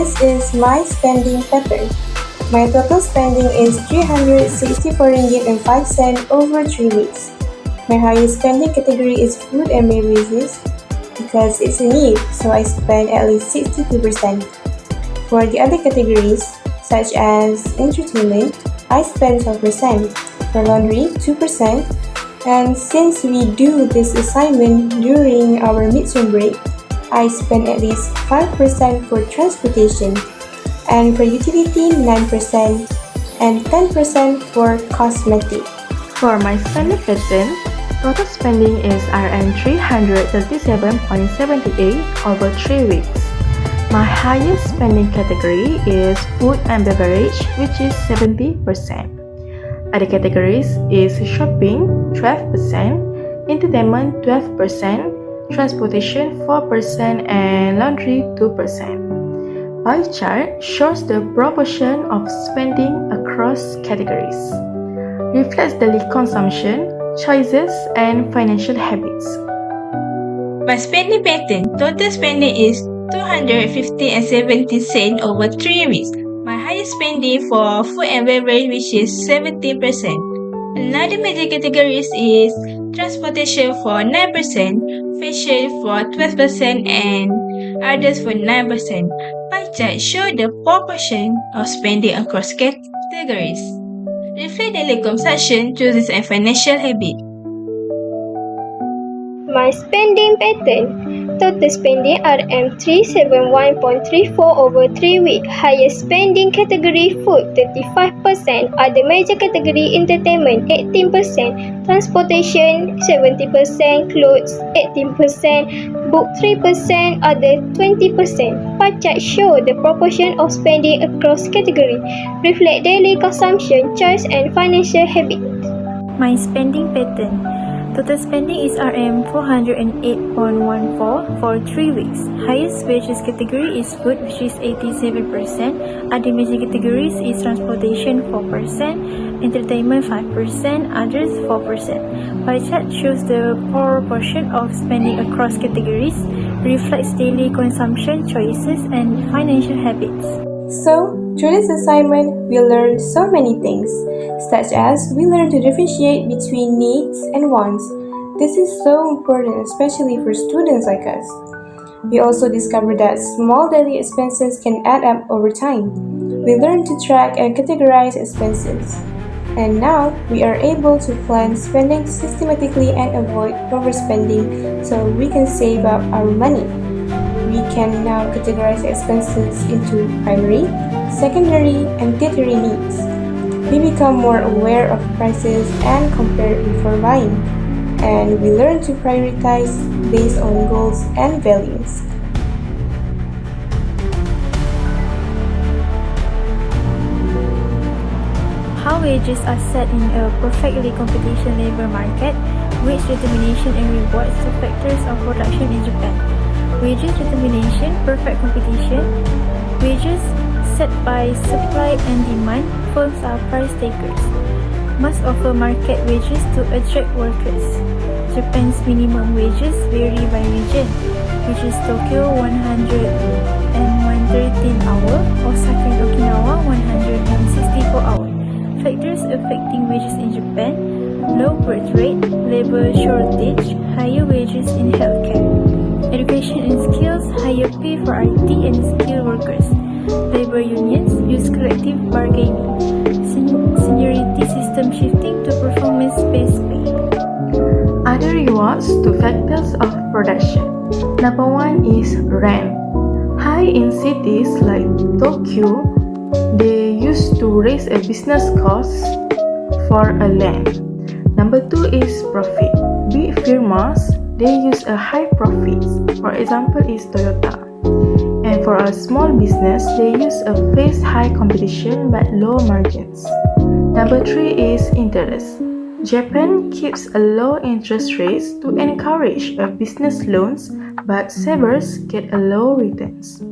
this is my spending pattern. My total spending is Rp364.05 over 3 weeks. My highest spending category is food and beverages because it's a need, so I spend at least 62%. For the other categories, such as entertainment, I spend 12%, for laundry 2%, and since we do this assignment during our midterm break, I spend at least 5% for transportation, and for utility 9%, and 10% for cosmetic. For my spending pattern, total spending is Rm337.78 over 3 weeks. My highest spending category is food and beverage, which is 70%. Other categories is shopping 12%, entertainment 12%, transportation 4%, and laundry 2%. Pie chart shows the proportion of spending across categories. Reflects daily consumption, choices, and financial habits. My spending pattern, total spending is $250.70 over 3 weeks. My highest spending for food and beverage, which is 70%. Another major categories is transportation for 9%, fashion for 12%, and others for 9%. Pie chart show the proportion of spending across categories. Reflect daily consumption, choices, and financial habit. My spending pattern. Total spending Rm371.34 over 3 weeks. Highest spending category food 35%. Other major category entertainment 18%. Transportation 70%. Clothes 18%. Book 3%. Other 20%. Pie chart show the proportion of spending across category. Reflect daily consumption, choice, and financial habit. My spending pattern. Total spending is Rm408.14 for 3 weeks. Highest wages category is food, which is 87%. Other major categories is transportation 4%, entertainment 5%, others 4%. Pie chart shows the proportion of spending across categories, reflects daily consumption choices and financial habits. So, through this assignment, we learned so many things, such as we learned to differentiate between needs and wants. This is so important, especially for students like us. We also discovered that small daily expenses can add up over time. We learned to track and categorize expenses. And now, we are able to plan spending systematically and avoid overspending so we can save up our money. We can now categorize expenses into primary, secondary, and tertiary needs. We become more aware of prices and compare before buying. And we learn to prioritize based on goals and values. How wages are set in a perfectly competition labor market, wage determination and rewards two factors of production in Japan. Wages determination, perfect competition. Wages set by supply and demand. Firms are price takers. Must offer market wages to attract workers. Japan's minimum wages vary by region, which is Tokyo 113 hour, Osaka and Okinawa 160 per hour. Factors affecting wages in Japan: low birth rate, labor shortage, higher wages in healthcare. Education and skills, higher pay for IT and skilled workers. Labor unions use collective bargaining. Seniority system shifting to performance-based pay. Other rewards to factors of production. Number 1 is rent. High in cities like Tokyo, they used to raise a business cost for a land. Number 2 is profit. Big firms, they use a high profit. For example is Toyota. And for a small business, they use a face high competition but low margins. Number 3 is interest. Japan keeps a low interest rates to encourage a business loans, but savers get a low returns.